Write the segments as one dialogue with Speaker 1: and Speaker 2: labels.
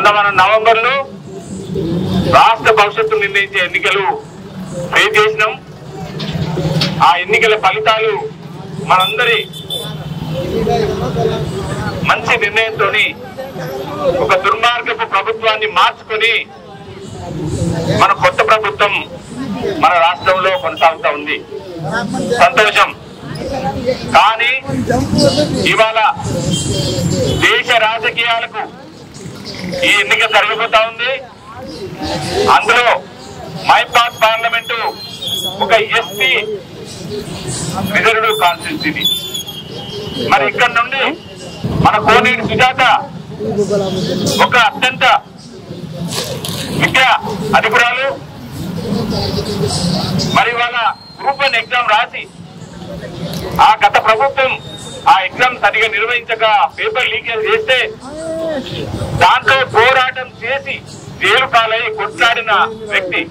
Speaker 1: మొన్న మన నవంబర్లో రాష్ట్ర భవిష్యత్తు నిర్ణయించే ఎన్నికలు ఫేస్ చేసినాం. ఆ ఎన్నికల ఫలితాలు మనందరి మంచి నిర్ణయంతో ఒక దుర్మార్గపు ప్రభుత్వాన్ని మార్చుకొని మన కొత్త ప్రభుత్వం మన రాష్ట్రంలో కొనసాగుతా ఉంది. సంతోషం. కానీ ఇవాళ దేశ రాజకీయాలకు ఈ ఎన్నిక జరగబోతా ఉంది. అందులో మైపాడ్ పార్లమెంటు ఒక ఎస్పీ రిజర్వ్డ్ కాన్స్టిట్యూన్సీ. మరి ఇక్కడ నుండి మన కోనేటి సుజాత ఒక అత్యంత విద్యా అధికురాలు. మరి వాళ్ళ గ్రూప్ 1 ఎగ్జామ్ రాసి ఆ గత ప్రభుత్వం ఆ ఎగ్జామ్ సరిగా నిర్వహించక పేపర్ లీకేజ్ చేస్తే దాంట్లో పోరాటం చేసి జైలు పాలై కొట్లాడిన వ్యక్తి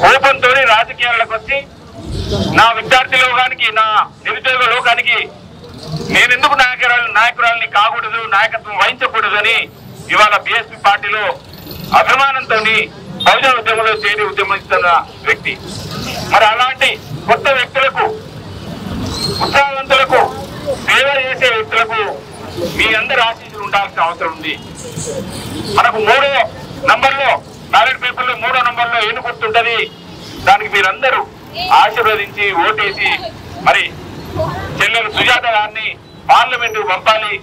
Speaker 1: కోపంతో రాజకీయాలకు వచ్చి నా విద్యార్థి లోకానికి, నా నిరుద్యోగ లోకానికి నేనెందుకు నాయకురాలని కాకూడదు, నాయకత్వం వహించకూడదని ఇవాళ బీఎస్పీ పార్టీలో అభిమానంతో బహుజన ఉద్యమంలో చేరి ఉద్యమిస్తున్న వ్యక్తి. మరి అలాంటి కొత్త వ్యక్తులకు, ఉత్సాహవంతులకు, సేవ చేసే వ్యక్తులకు మీ అందరి ఆశీస్సులు ఉండాల్సిన అవసరం ఉంది. మనకు 3వ నంబర్లో బ్యాలెట్ పేపర్లో 3వ నంబర్లో ఏను గుర్తుంటది. దానికి మీరందరూ ఆశీర్వదించి ఓటేసి మరి చెల్లెలు సుజాత గారిని పార్లమెంటు పంపాలి.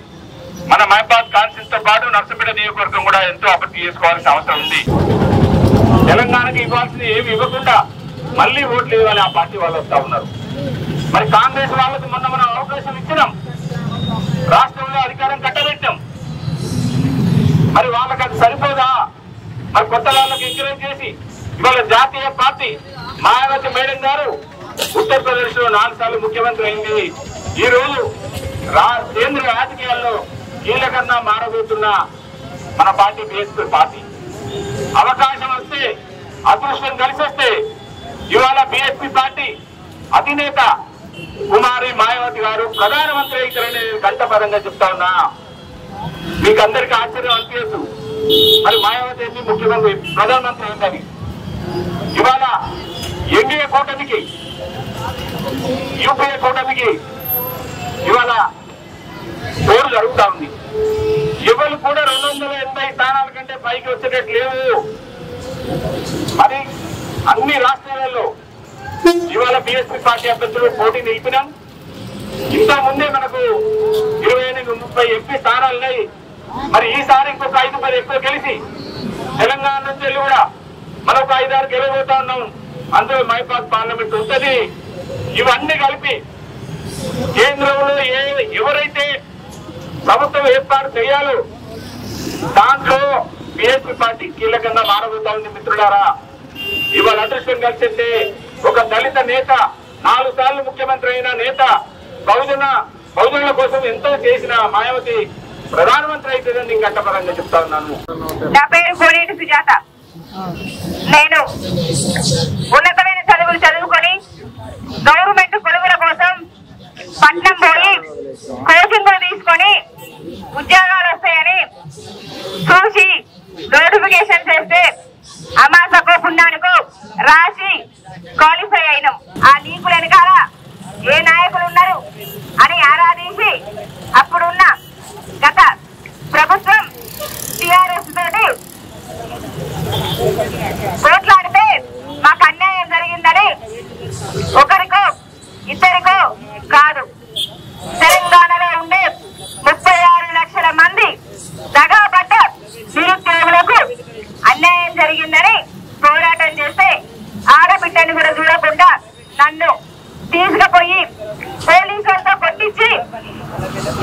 Speaker 1: మన మైపాడ్ కాన్స్టిట్యూన్సీ తో పాటు నర్సంపేట నియోజకవర్గం కూడా ఎంతో అభివృద్ధి చేసుకోవాల్సిన అవసరం ఉంది. తెలంగాణకి ఇవ్వాల్సింది ఏమి ఇవ్వకుండా మళ్ళీ ఓట్లు ఇవ్వాలి ఆ పార్టీ వాళ్ళు వస్తా ఉన్నారు. మరి కాంగ్రెస్ వాళ్ళకు మొన్న మనం అవకాశం ఇచ్చినాం, రాష్ట్రంలో అధికారం కట్టబెట్టాం. మరి వాళ్ళకి అది సరిపోదా? మరి కొత్త వాళ్ళకి ఎంకరేజ్ చేసి ఇవాళ జాతీయ పార్టీ మాయావతి మేడం గారు ఉత్తరప్రదేశ్ లో 4 సార్లు ముఖ్యమంత్రి అయింది. ఈ రోజు కేంద్ర రాజకీయాల్లో కీలకంగా మారబోతున్న మన పార్టీ బీఎస్పీ పార్టీ. అవకాశం వస్తే, అదృష్టం కలిసి వస్తే ఇవాళ బీఎస్పీ పార్టీ అధినేత కుమారి మాయావతి గారు ప్రధానమంత్రి అవుతారని కంఠపరంగా చెప్తా ఉన్నా. మీకు అందరికీ ఆశ్చర్యం అనిపించదు. మరి మాయావతి ఏంటి ముఖ్యమంత్రి, ప్రధానమంత్రి ఏంటని. ఇవాళ ఎన్డీఏ కూటమికి, యూపీఏ కూటమికి ఇవాళ పోరు జరుగుతా ఉంది. ఎవరు కూడా 280 స్థానాల కంటే పైకి వచ్చేటట్టు లేవు. మరి అన్ని రాష్ట్రాలలో ఇవాళ బీఎస్పీ పార్టీ అభ్యర్థులు పోటీ నిలిపినాం. ఇంత ముందే మనకు 28-30 ఎంపీ స్థానాలున్నాయి. మరి ఈసారి ఇంకొక 5-10 ఎక్కువ గెలిచి తెలంగాణ నుంచి వెళ్ళి కూడా మరొక 5-6 గెలవబోతా ఉన్నాం. అందులో మైపాడ్ పార్లమెంట్ ఉంటుంది. ఇవన్నీ కలిపి కేంద్రంలో ఎవరైతే ప్రభుత్వం ఏర్పాటు చేయాలో దాంట్లో బీఎస్పీ పార్టీ కీలకంగా మారబోతా ఉంది. మిత్రులారా, ఇవాళ అదృష్టం కలిసి ఒక దళిత నేత, 4 సార్లు ముఖ్యమంత్రి అయిన నేత, బహుజనుల కోసం ఎంతో చేసిన మాయావతి ప్రధానమంత్రి అవుతుందని గంటపరంగా చెప్తా ఉన్నాను.
Speaker 2: నా పేరు కోనేటి సుజాత. నేను ఉన్నతమైన చదువులు చదువుకొని గవర్నమెంట్ కొలువుల కోసం పట్నం పోయి కోచింగ్ తీసుకొని ఉద్యోగాలు వస్తాయని చూసి నోటిఫికేషన్ చేస్తే అమాసకో పుణ్యానికో రాసి క్వాలిఫై అయినాం. ఆ లీకుల వెనకాల ఏ నాయకులు ఉన్నారు అని ఆరాధించి అప్పుడున్న గత ప్రభుత్వం టిఆర్ఎస్ తోటి పోట్లాడితే మాకు అన్యాయం జరిగిందని ఒకరికో ఇద్దరికో కాదు, తెలంగాణలో ఉండే 36 లక్షల మంది దగాపడ్డ నిరుద్యోగులకు అన్యాయం జరిగిందని పోరాటం చేస్తే ఆడబిడ్డని కూడా చూడకుండా నన్ను తీసుకుపోయి పోలీసులతో కొట్టించి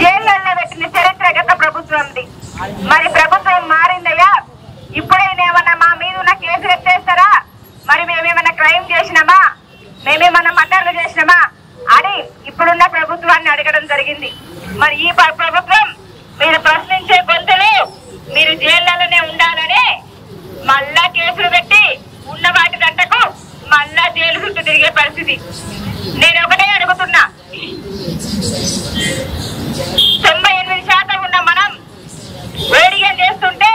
Speaker 2: జైళ్ళల్లో పెట్టిన చరిత్ర గత ప్రభుత్వంది. మరి ప్రభుత్వం మారిందయ్యా, ఇప్పుడేమన్నా మా మీద ఉన్న కేసులు ఎత్తేస్తారా? మరి మేమేమన్నా క్రైమ్ చేసినామా, మేమేమన్నా మర్డర్లు చేసినామా అని ఇప్పుడున్న ప్రభుత్వాన్ని అడగడం జరిగింది. మరి ఈ ప్రభుత్వం మీరు ప్రశ్నించే గొంతులు మీరు జైళ్ళలోనే ఉండాలని మళ్ళా కేసులు పెట్టి ఉన్న వాటి గంటకు మళ్ళా జైలు చుట్టూ తిరిగే పరిస్థితి. నేను ఒకటే అడుగుతున్నా, 98% ఉన్న మనం వేడిగా చేస్తుంటే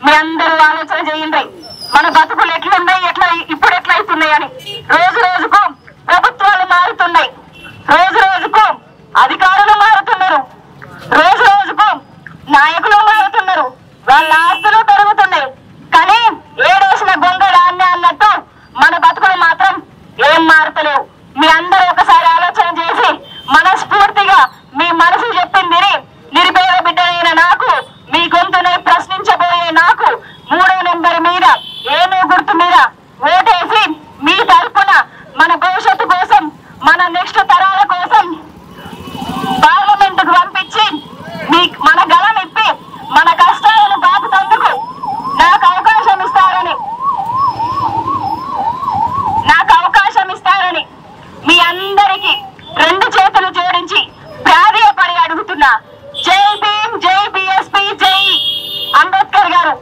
Speaker 2: మీ అందరూ ఆలోచన చేయండి. మన బతుకులు ఎట్లున్నాయి, ఇప్పుడు ఎట్లయితున్నాయి అని. రోజు రోజుకు ప్రభుత్వాలు మారుతున్నాయి, రోజు రోజుకు అధికారులు మారుతున్నారు, రోజు రోజుకు నాయకులు మారుతున్నారు, వాళ్ళ ఆస్తులు పెరుగుతున్నాయి. కానీ ఏడేసిన గొంగడాన్ని అన్నట్టు మన బతుకులు మాత్రం ఏం మారుతలేవు. మీ అందరూ ఒకసారి ఆలోచన చేసి మనస్ఫూర్తిగా మీ మనసు చెప్పింది నిరుపేద బిడ్డలైన నాకు, మీ గొంతుని ప్రశ్నించబోయే నాకు 3వ నెంబర్ మీద ఏమీ గుర్తు మీద ఓటేసి మీ తరఫున మన భవిష్యత్తు కోసం, మన నెక్స్ట్ తరాల కోసం పార్లమెంటుకు పంపించి మన గలం ఇప్పి మన కష్టాలను బాపుతందుకు నాకు అవకాశం ఇస్తారని మీ అందరికీ 2 చేతులు జోడించి ప్రాధేయపడి అడుగుతున్నా. జై భీమ్, జై బీఎస్పీ, జై అంబేద్కర్ గారు.